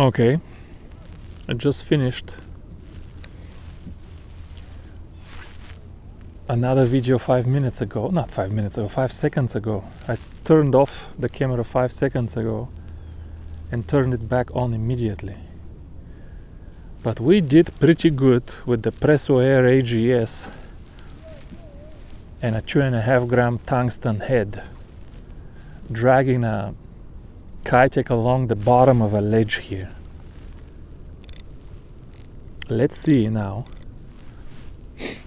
Okay, I just finished another video 5 minutes ago, not 5 minutes ago, 5 seconds ago. I turned off the camera 5 seconds ago and turned it back on immediately. But we did pretty good with the Presso Air AGS and a 2.5 gram tungsten head, dragging a Kitech along the bottom of a ledge here. Let's see now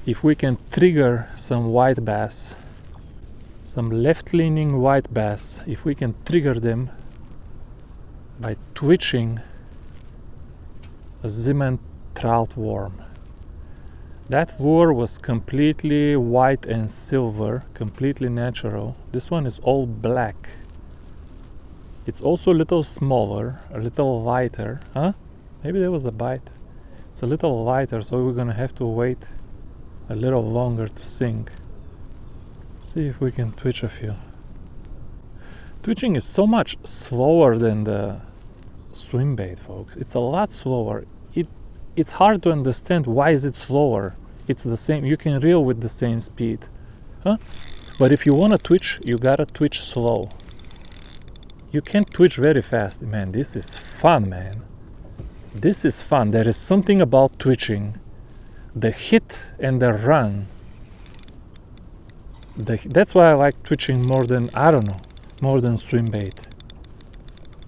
if we can trigger some white bass, some left-leaning white bass, if we can trigger them by twitching a Zeman trout worm. That lure was completely white and silver, completely natural. This one is all black. It's also a little smaller, a little lighter. Huh? Maybe there was a bite. It's a little lighter, so we're gonna have to wait a little longer to sink. See if we can twitch a few. Twitching is so much slower than the swim bait, folks. It's a lot slower. It's hard to understand why is it slower. It's the same. You can reel with the same speed. Huh? But if you wanna twitch, you gotta twitch slow. You can't twitch very fast. Man, this is fun, man. This is fun. There is something about twitching. The hit and the run. That's why I like twitching more than, I don't know, more than swim bait.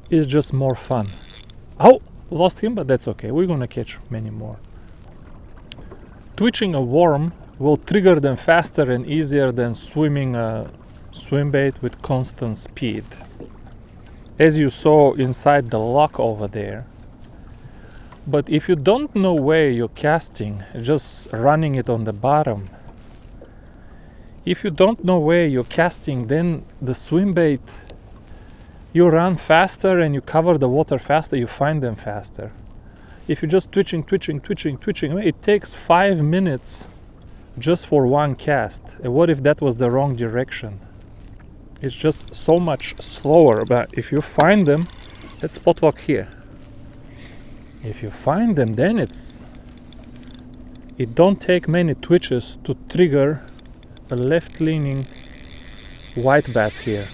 It's just more fun. Oh, lost him, but that's okay. We're gonna catch many more. Twitching a worm will trigger them faster and easier than swimming a swim bait with constant speed. As you saw inside the lock over there. But if you don't know where you're casting, just running it on the bottom, if you don't know where you're casting, then the swim bait, you run faster and you cover the water faster, you find them faster. If you're just twitching, it takes 5 minutes just for one cast. And what if that was the wrong direction? It's just so much slower. But if you find them, let's spot lock here. If you find them, then it don't take many twitches to trigger a left-leaning white bass here.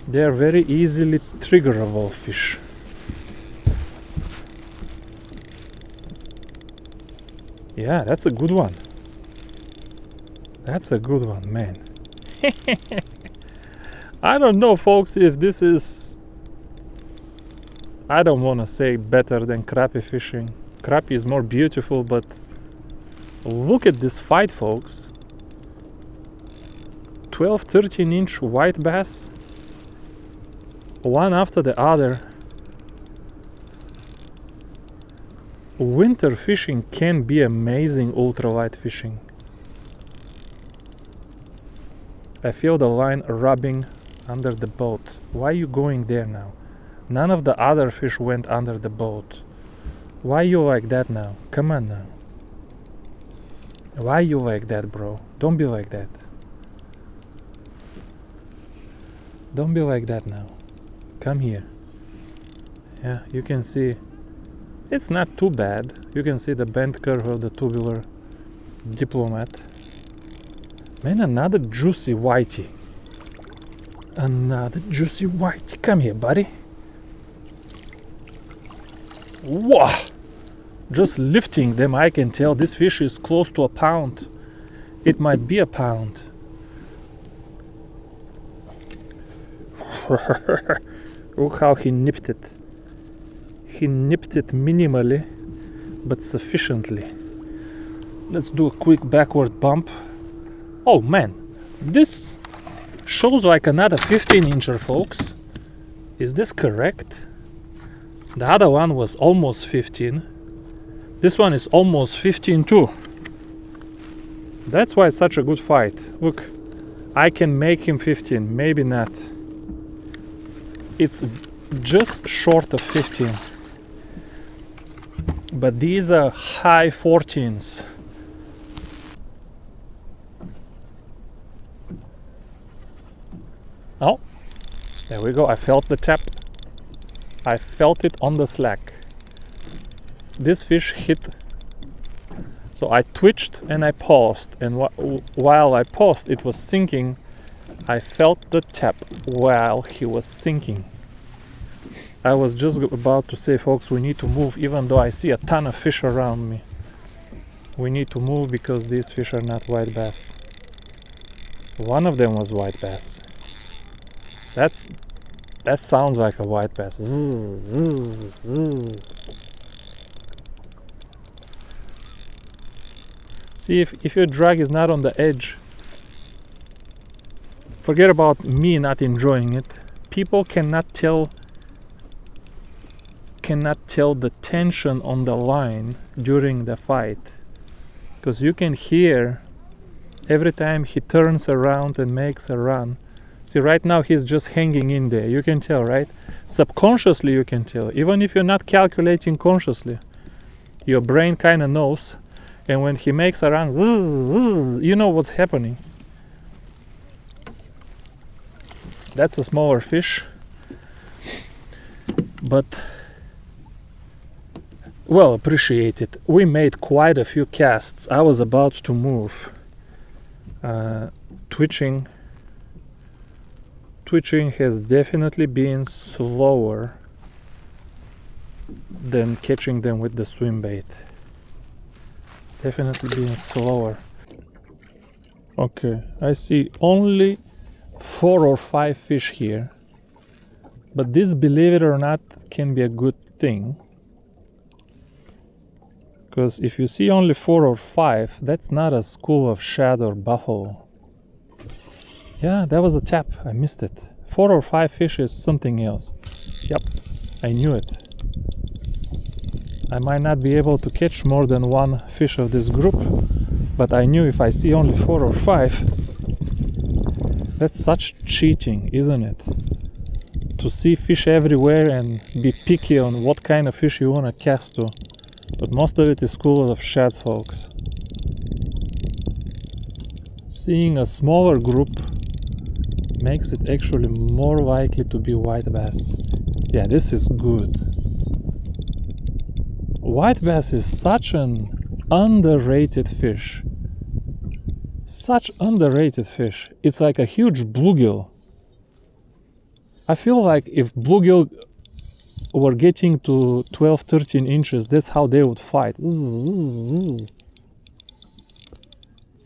They are very easily triggerable fish. Yeah, that's a good one. That's a good one, man. I don't know, folks, if this is, I don't want to say better than crappie fishing. Crappie is more beautiful, but look at this fight, folks. 12-13 inch white bass, one after the other. Winter fishing can be amazing ultralight fishing. I feel the line rubbing under the boat. Why are you going there now? None of the other fish went under the boat. Why you like that now? Come on now. Why you like that, bro? Don't be like that. Don't be like that now. Come here. Yeah, you can see it's not too bad. You can see the bend curve of the Tubular Diplomat. Man, another juicy whitey. Another juicy whitey. Come here, buddy. Whoa! Just lifting them, I can tell this fish is close to a pound. It might be a pound. Look how he nipped it. He nipped it minimally, but sufficiently. Let's do a quick backward bump. Oh man, this shows like another 15-incher, folks. Is this correct? The other one was almost 15. This one is almost 15 too. That's why it's such a good fight. Look, I can make him 15, maybe not. It's just short of 15. But these are high 14s. Oh, there we go. I felt the tap. I felt it on the slack. This fish hit. So I twitched and I paused, and while I paused, it was sinking. I felt the tap while he was sinking. I was just about to say, folks, we need to move, even though I see a ton of fish around me. We need to move because these fish are not white bass. One of them was white bass. That sounds like a white bass. Zzz, zzz, zzz. See, if your drag is not on the edge, forget about me not enjoying it. People cannot tell the tension on the line during the fight, because you can hear every time he turns around and makes a run. See, right now he's just hanging in there. You can tell, right? Subconsciously you can tell, even if you're not calculating consciously. Your brain kind of knows. And when he makes a run, zzz, you know what's happening. That's a smaller fish, but well appreciated. We made quite a few casts. I was about to move. Twitching has definitely been slower than catching them with the swim bait. Definitely being slower. Okay, I see only 4 or 5 fish here, but this, believe it or not, can be a good thing, because if you see only 4 or 5, that's not a school of shad or buffalo. Yeah, that was a tap. I missed it. 4 or 5 fish is something else. Yep, I knew it. I might not be able to catch more than 1 fish of this group, but I knew if I see only 4 or 5, that's such cheating, isn't it? To see fish everywhere and be picky on what kind of fish you want to cast to. But most of it is school of shad, folks. Seeing a smaller group makes it actually more likely to be white bass. Yeah, this is good. White bass is such an underrated fish. Such underrated fish. It's like a huge bluegill. I feel like if bluegill were getting to 12-13 inches, that's how they would fight.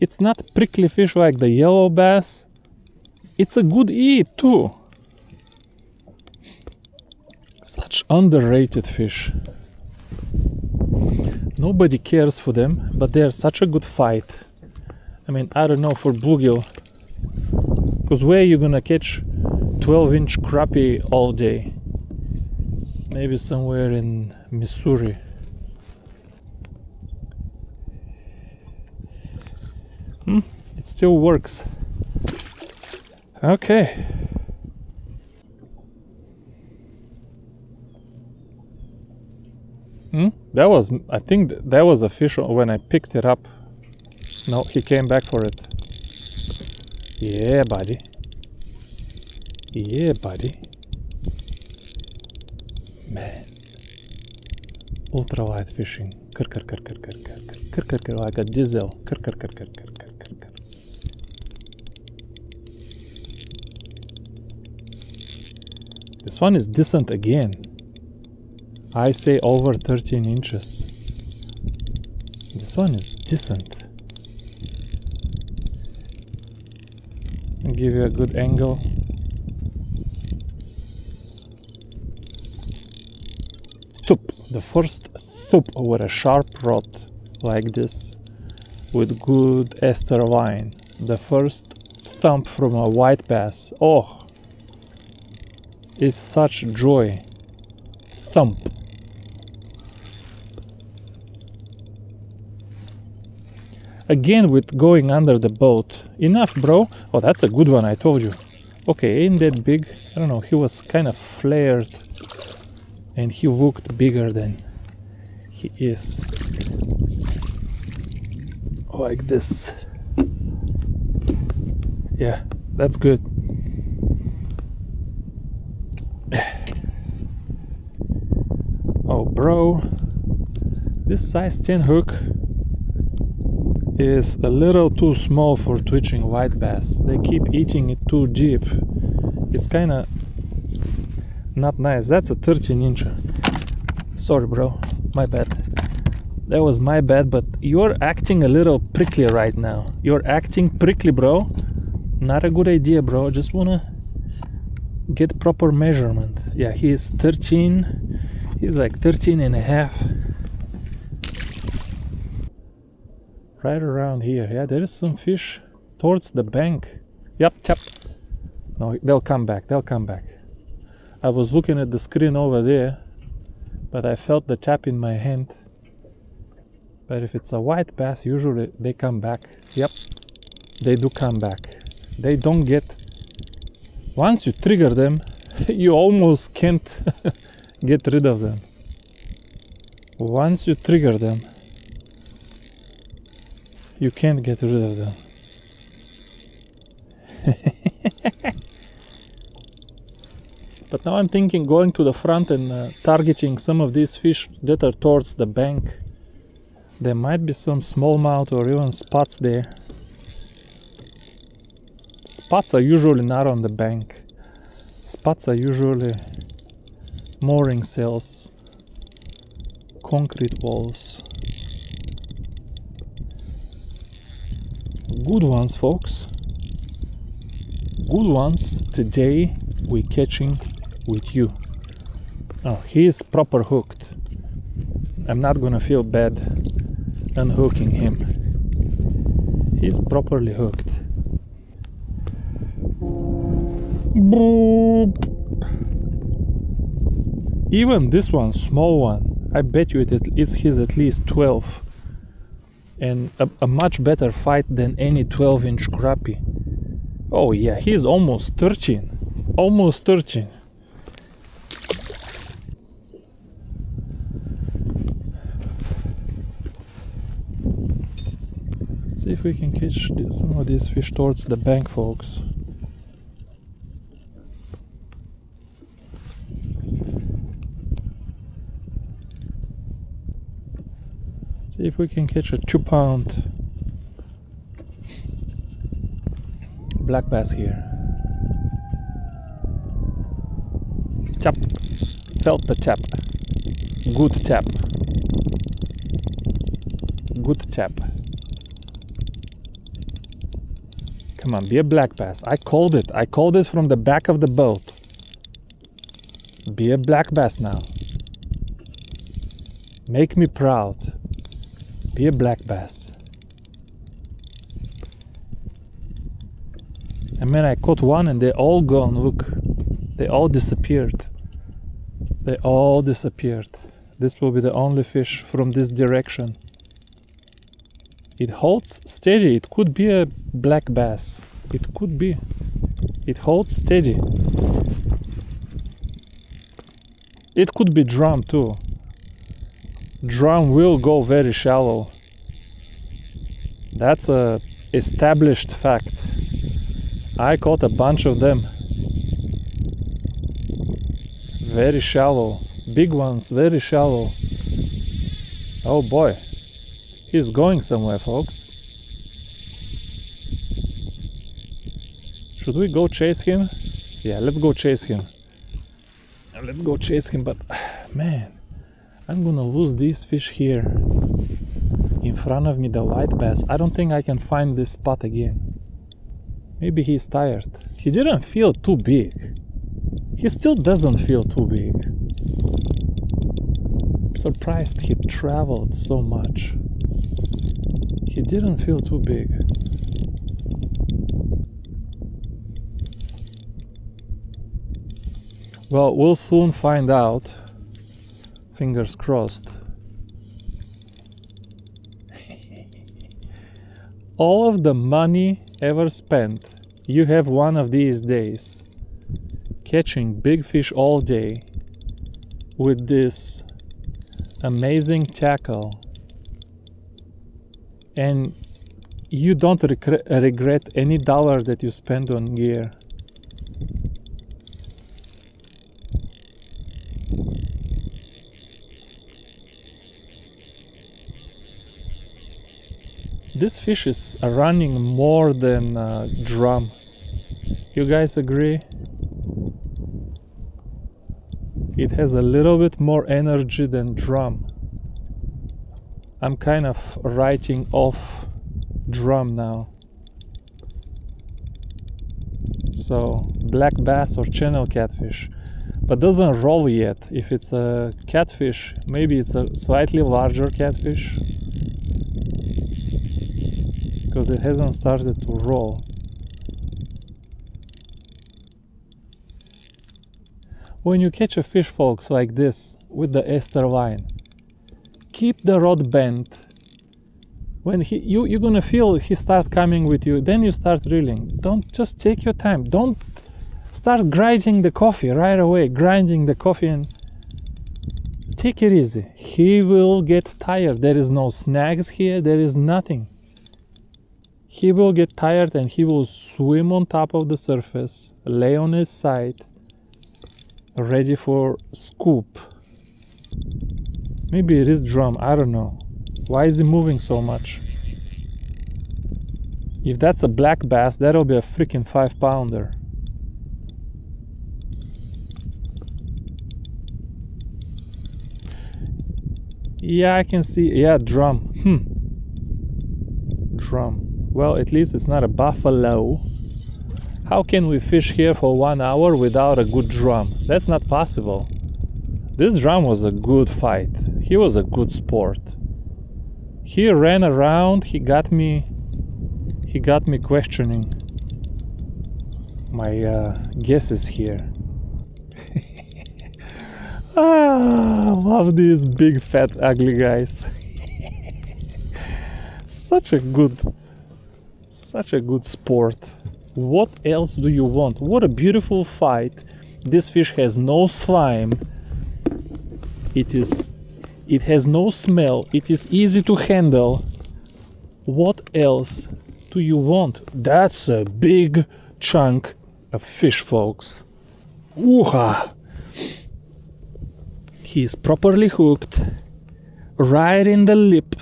It's not prickly fish like the yellow bass. It's a good eat too. Such underrated fish. Nobody cares for them, but they're such a good fight. I mean, I don't know for bluegill, because where are you gonna catch 12-inch crappie all day? Maybe somewhere in Missouri. It still works. Okay. That was, I think that was a fish when I picked it up. No, he came back for it. Yeah, buddy. Yeah, buddy. Man. Ultralight fishing. Like a diesel. This one is decent again. I say over 13 inches. This one is decent. I'll give you a good angle. Thup. The first thup with a sharp rod like this with good ester line. The first thump from a white bass. Oh, it's such joy. Thump. Again with going under the boat. Enough, bro. Oh, that's a good one, I told you. Okay, ain't that big. I don't know, he was kind of flared and he looked bigger than he is. Like this. Yeah, that's good. Bro, this size 10 hook is a little too small for twitching white bass. They keep eating it too deep. It's kinda not nice. That's a 13 incher. Sorry bro, my bad. That was my bad, but you're acting a little prickly right now. You're acting prickly, bro. Not a good idea, bro. Just wanna get proper measurement. Yeah, he is 13. He's like 13 and a half. Right around here. Yeah, there is some fish towards the bank. Yep, yep. No, they'll come back. They'll come back. I was looking at the screen over there, but I felt the tap in my hand. But if it's a white bass, usually they come back. Yep, they do come back. They don't get... Once you trigger them, you almost can't get rid of them. Once you trigger them, you can't get rid of them. But now I'm thinking going to the front and targeting some of these fish that are towards the bank. There might be some smallmouth or even spots there. Spots are usually not on the bank. Spots are usually mooring cells, concrete walls. Good ones, folks. Good ones. Today we're catching with you. Oh, he is proper hooked. I'm not gonna feel bad unhooking him. He's properly hooked. Boop. Even this one, small one, I bet you he's at least 12. And a much better fight than any 12-inch crappie. Oh yeah, he's almost 13. Almost 13. See if we can catch some of these fish towards the bank, folks. See if we can catch a 2-pound black bass here. Tap. Felt the tap. Good tap. Good tap. Come on, be a black bass. I called it. I called it from the back of the boat. Be a black bass now. Make me proud. Be a black bass. I mean, I caught one and they're all gone. Look, they all disappeared. They all disappeared. This will be the only fish from this direction. It holds steady. It could be a black bass. It could be. It holds steady. It could be drum too. Drum will go very shallow. That's a established fact. I caught a bunch of them. Very shallow. Big ones, very shallow. Oh boy. He's going somewhere, folks. Should we go chase him? Yeah, let's go chase him. Let's go chase him, but man, I'm gonna lose these fish here. In front of me, the white bass. I don't think I can find this spot again. Maybe he's tired. He didn't feel too big. He still doesn't feel too big. I'm surprised he traveled so much. He didn't feel too big. Well, we'll soon find out. Fingers crossed. All of the money ever spent, you have one of these days catching big fish all day with this amazing tackle, and you don't regret any dollar that you spend on gear. This fish is running more than drum. You guys agree? It has a little bit more energy than drum. I'm kind of writing off drum now. So black bass or channel catfish, but doesn't roll yet. If it's a catfish, maybe it's a slightly larger catfish, because it hasn't started to roll. When you catch a fish, folks, like this with the ester line, keep the rod bent. When you're gonna feel he start coming with you, then you start reeling. Don't, just take your time. Don't start grinding the coffee right away. Grinding the coffee, and take it easy. He will get tired. There is no snags here. There is nothing. He will get tired and he will swim on top of the surface, lay on his side, ready for scoop. Maybe it is drum, I don't know. Why is he moving so much? If that's a black bass, that'll be a freaking 5-pounder. Yeah, I can see. Yeah, drum. Drum. Well, at least it's not a buffalo. How can we fish here for 1 hour without a good drum? That's not possible. This drum was a good fight. He was a good sport. He ran around. He got me questioning my guesses here. Love these big fat ugly guys. Such a good sport. What else do you want? What a beautiful fight. This fish has no slime. It has no smell. It is easy to handle. What else do you want? That's a big chunk of fish, folks. Ooh-ha! He is properly hooked, right in the lip.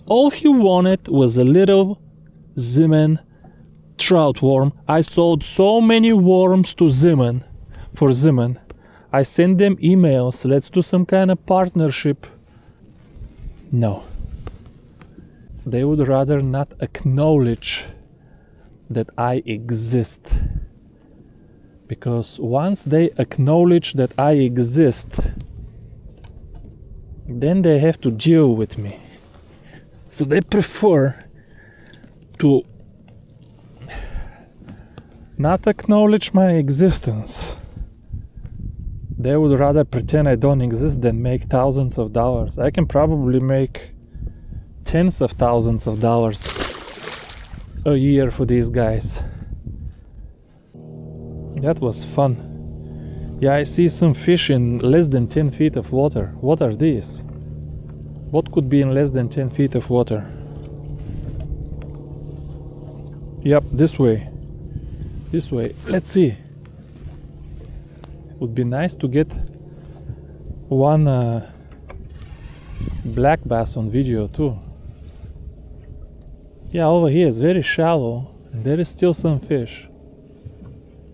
All he wanted was a little Zeman trout worm. I sold so many worms to Zeman, for Zeman. I send them emails, let's do some kind of partnership. No. They would rather not acknowledge that I exist. Because once they acknowledge that I exist, then they have to deal with me. So they prefer to not acknowledge my existence. They would rather pretend I don't exist than make thousands of dollars. I can probably make tens of thousands of dollars a year for these guys. That was fun. Yeah, I see some fish in less than 10 feet of water. What are these? What could be in less than 10 feet of water? Yep, this way. This way. Let's see. Would be nice to get one black bass on video too. Yeah, over here it's very shallow and there is still some fish.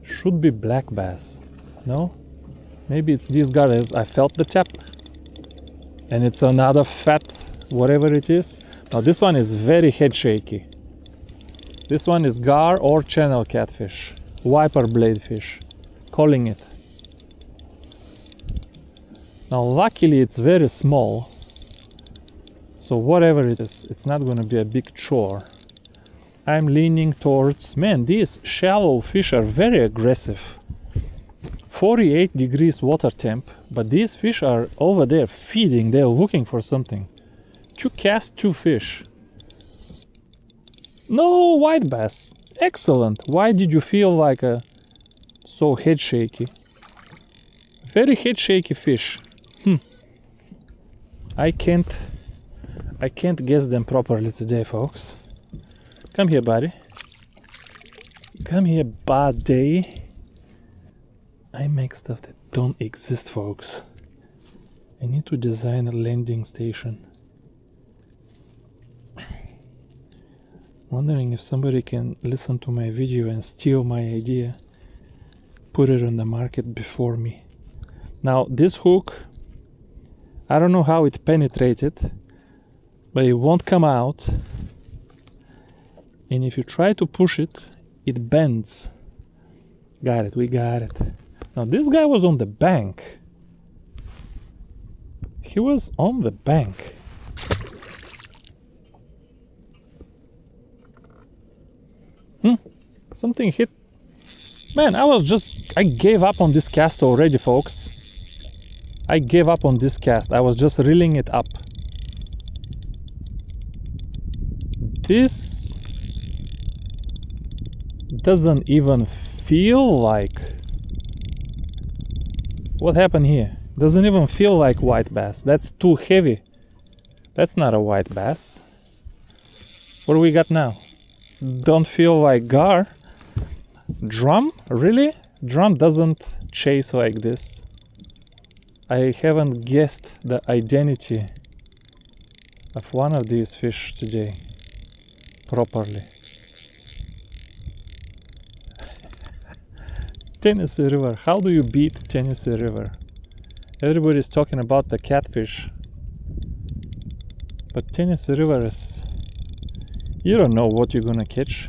Should be black bass. No? Maybe it's these guys. I felt the tap. And it's another fat whatever it is. Now this one is very head shaky. This one is gar or channel catfish. Wiper blade fish. Calling it. Now luckily it's very small, so whatever it is, it's not gonna be a big chore. I'm leaning towards, man, these shallow fish are very aggressive. 48 degrees water temp, but these fish are over there feeding, they're looking for something. 2 cast, 2 fish. No white bass, excellent. Why did you feel like so head shaky? Very head shaky fish. I can't guess them properly today, folks. Come here, buddy. Come here, buddy. I make stuff that don't exist, folks. I need to design a landing station. Wondering if somebody can listen to my video and steal my idea, put it on the market before me. Now this hook, I don't know how it penetrated, but it won't come out. And if you try to push it, it bends. Got it, we got it. Now this guy was on the bank. He was on the bank. Something hit. Man, I gave up on this cast already, folks. I gave up on this cast. I was just reeling it up. This doesn't even feel like... What happened here? Doesn't even feel like white bass. That's too heavy. That's not a white bass. What do we got now? Don't feel like gar. Drum? Really? Drum doesn't chase like this. I haven't guessed the identity of one of these fish today properly. Tennessee River. How do you beat Tennessee River? Everybody's talking about the catfish, but Tennessee River is... You don't know what you're gonna catch.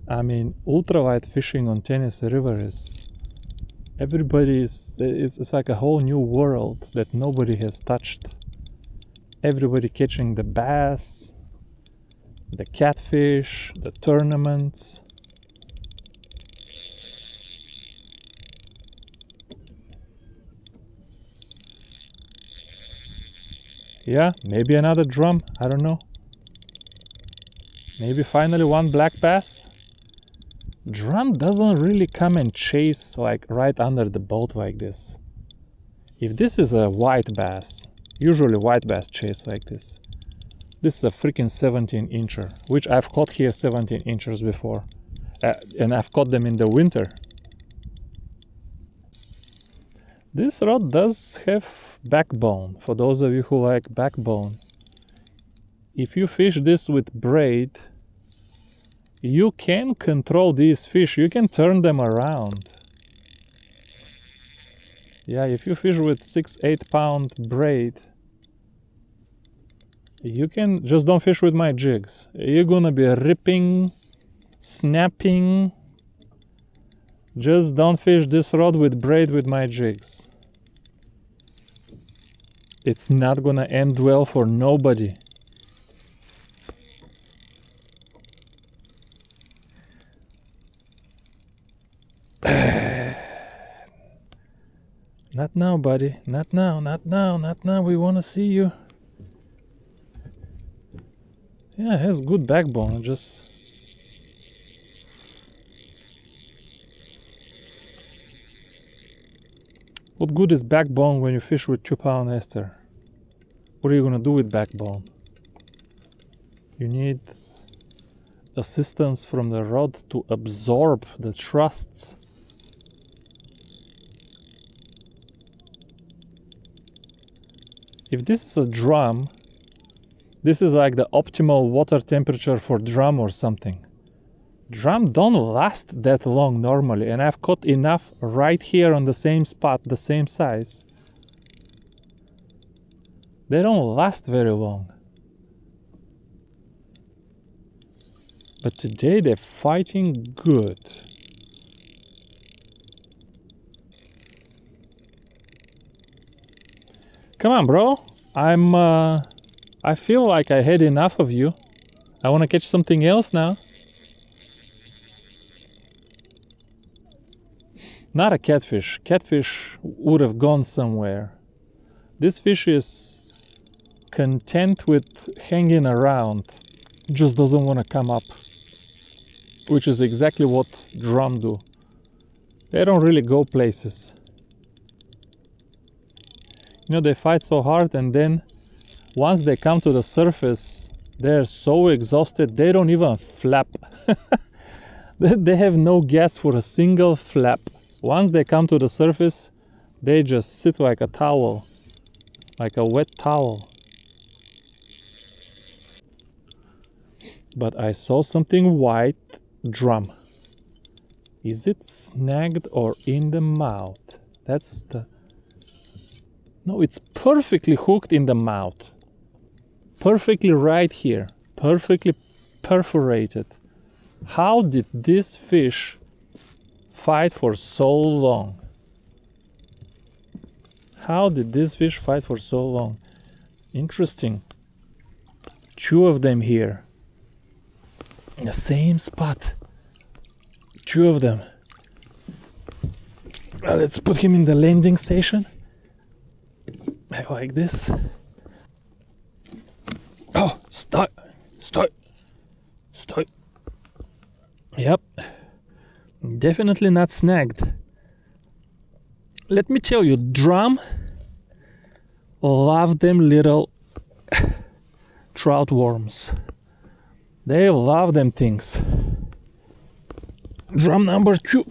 I mean, ultralight fishing on Tennessee River is... It's like a whole new world that nobody has touched. Everybody catching the bass, the catfish, the tournaments. Yeah, maybe another drum, I don't know. Maybe finally one black bass. Drum doesn't really come and chase like right under the boat like this. If this is a white bass, usually white bass chase like this. This is a freaking 17 incher, which I've caught here 17 inchers before. And I've caught them in the winter. This rod does have backbone, for those of you who like backbone. If you fish this with braid, you can control these fish, you can turn them around. Yeah, if you fish with 6-8 pound braid, you can, just don't fish with my jigs. You're gonna be ripping, snapping. Just don't fish this rod with braid with my jigs. It's not gonna end well for nobody. Not now, buddy. Not now, not now, not now. We wanna see you. Yeah, it has good backbone, just... What good is backbone when you fish with 2-pound ester? What are you gonna do with backbone? You need assistance from the rod to absorb the thrusts. If this is a drum, this is like the optimal water temperature for drum or something. Drum don't last that long normally, and I've caught enough right here on the same spot, the same size. They don't last very long. But today they're fighting good. Come on, bro. I feel like I had enough of you. I want to catch something else now. Not a catfish. Catfish would have gone somewhere. This fish is content with hanging around. Just doesn't want to come up. Which is exactly what drum do. They don't really go places. You know, they fight so hard, and then once they come to the surface, they're so exhausted, they don't even flap. They have no gas for a single flap. Once they come to the surface, They just sit like a towel, like a wet towel. But I saw something white drum. Is it snagged or in the mouth? That's the... No, it's perfectly hooked in the mouth. Perfectly right here. Perfectly perforated. How did this fish fight for so long? How did this fish fight for so long? Interesting. 2 of them here. In the same spot. 2 of them. Well, let's put him in the landing station. Like this. Oh, stop. Stop. Stop. Yep. Definitely not snagged. Let me tell you, drum love them little trout worms. They love them things. Drum number 2.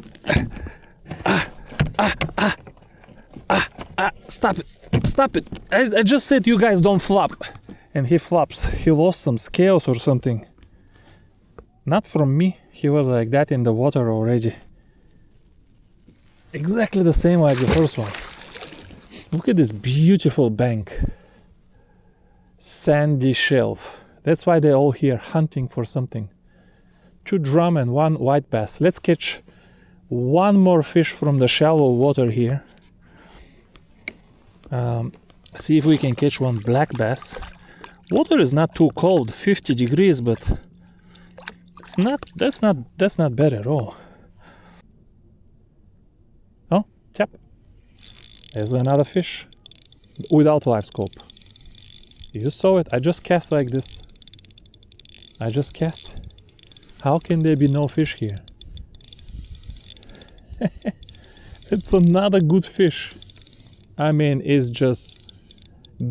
Stop it. Stop it. I just said you guys don't flop. And he flops. He lost some scales or something. Not from me. He was like that in the water already. Exactly the same like the first one. Look at this beautiful bank. Sandy shelf. That's why they're all here hunting for something. 2 drum and 1 white bass. Let's catch 1 more fish from the shallow water here. See if we can catch 1 black bass. Water is not too cold, 50 degrees, but it's not. That's not bad at all. Oh, tap. There's another fish without live scope. You saw it. I just cast like this. I just cast. How can there be no fish here? It's another good fish. I mean, it's just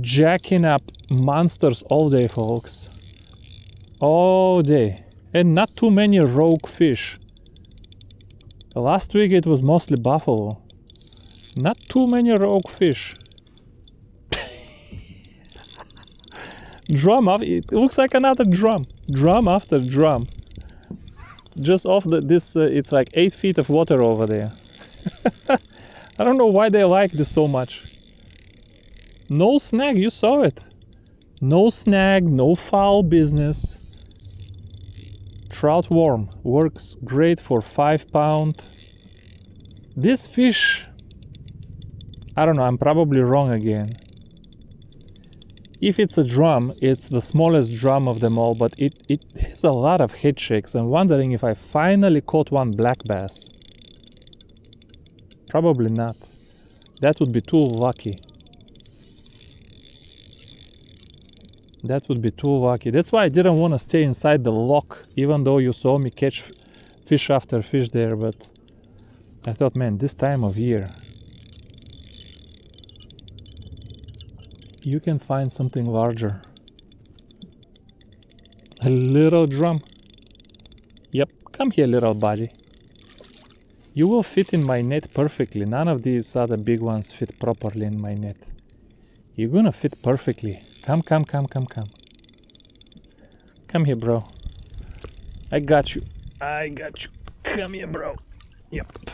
jacking up monsters all day, folks. All day. And not too many rogue fish. Last week it was mostly buffalo. Not too many rogue fish. Drum up. It looks like another drum. Drum after drum. Just off this, it's like 8 feet of water over there. I don't know why they like this so much. No snag, you saw it. No snag, no foul business. Trout worm works great for 5 pound. This fish, I don't know, I'm probably wrong again. If it's a drum, it's the smallest drum of them all, but it has a lot of head shakes. I'm wondering if I finally caught 1 black bass. Probably not. That would be too lucky. That would be too lucky. That's why I didn't want to stay inside the lock, even though you saw me catch fish after fish there, but I thought, man, this time of year you can find something larger. A little drum. Yep, come here, little buddy. You will fit in my net perfectly. None of these other big ones fit properly in my net. You're gonna fit perfectly. Come. Come here, bro. I got you. Come here, bro. Yep.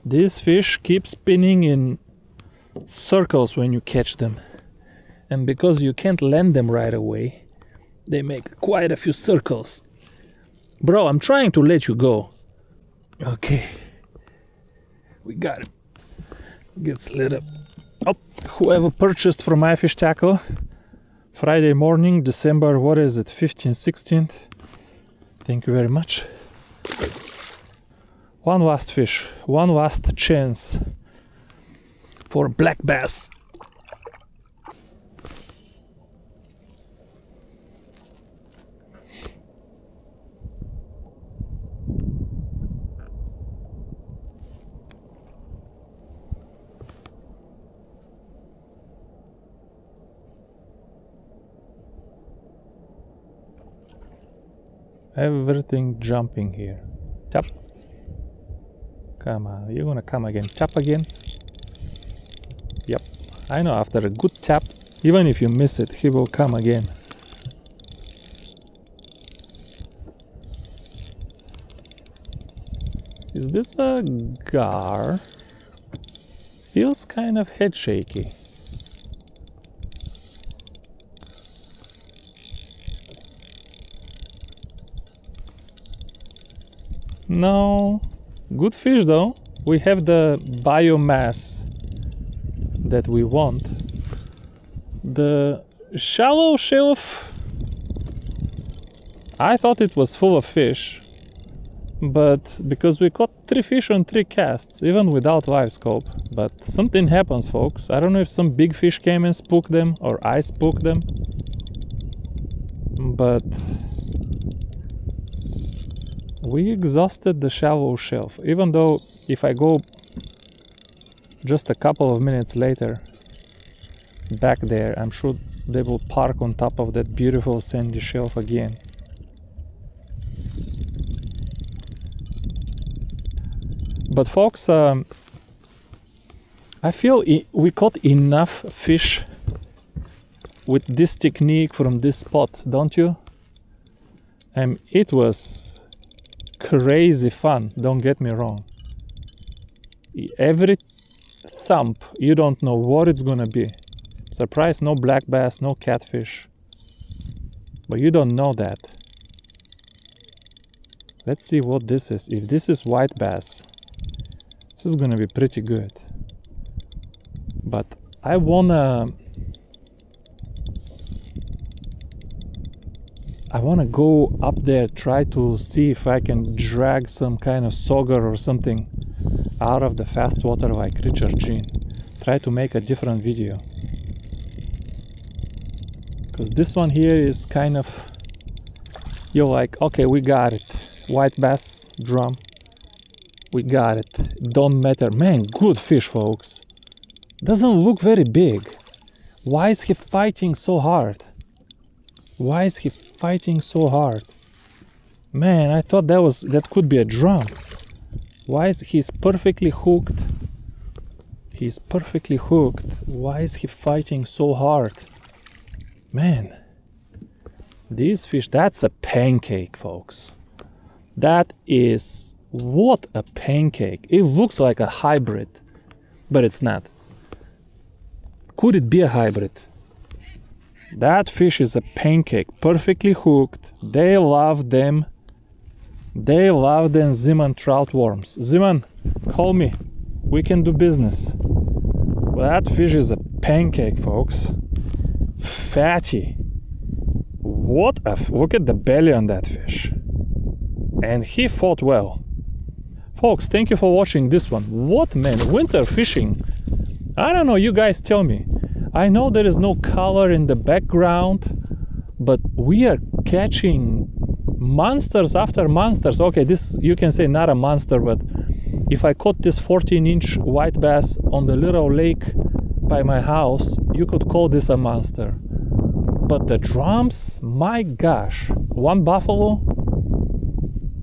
These fish keep spinning in circles when you catch them. And because you can't land them right away, they make quite a few circles. Bro, I'm trying to let you go. Okay. We got it. Gets lit up. Oh, whoever purchased from iFish Tackle, Friday morning, December, what is it, 15th, 16th? Thank you very much. 1 last fish, 1 last chance for black bass. Everything jumping here. Chop. Come on, you're gonna come again. Chop again. Yep. I know, after a good chop, even if you miss it, he will come again. Is this a gar? Feels kind of head shaky. No. Good fish though. We have the biomass that we want. The shallow shelf, I thought it was full of fish, but because we caught 3 fish on 3 casts, even without live scope. But something happens, folks. I don't know if some big fish came and spooked them or I spooked them, but we exhausted the shallow shelf. Even though if I go just a couple of minutes later back there, I'm sure they will park on top of that beautiful sandy shelf again. But folks, I feel we caught enough fish with this technique from this spot, don't you? And it was crazy fun, don't get me wrong. Every thump, you don't know what it's gonna be. Surprise, no black bass, no catfish. But you don't know that. Let's see what this is. If this is white bass, this is gonna be pretty good. But I wanna go up there, try to see if I can drag some kind of sauger or something out of the fast water like Richard Jean. Try to make a different video. Because this one here is kind of, you're like, okay, we got it. White bass drum. We got it. Don't matter. Man, good fish, folks. Doesn't look very big. Why is he fighting so hard? Why is he fighting so hard? Man, I thought that could be a drum. Why is he's perfectly hooked? He's perfectly hooked. Why is he fighting so hard? Man, these fish, that's a pancake, folks. That is, what a pancake. It looks like a hybrid, but it's not. Could it be a hybrid? That fish is a pancake, perfectly hooked. They love them. They love them Zeman trout worms. Zeman, call me. We can do business. That fish is a pancake, folks. Fatty. What a... Look at the belly on that fish. And he fought well. Folks, thank you for watching this one. What, man? Winter fishing. I don't know, you guys tell me. I know there is no color in the background, but we are catching monsters after monsters. Okay, this, you can say not a monster, but if I caught this 14-inch white bass on the little lake by my house, you could call this a monster. But the drums, my gosh, one buffalo,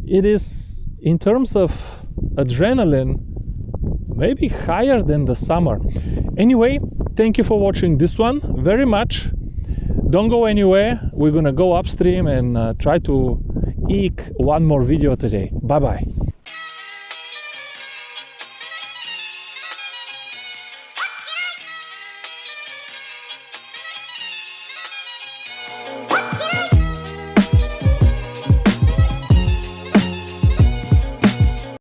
it is, in terms of adrenaline, maybe higher than the summer. Anyway, thank you for watching this one very much. Don't go anywhere. We're gonna go upstream and try to eke one more video today. Bye bye.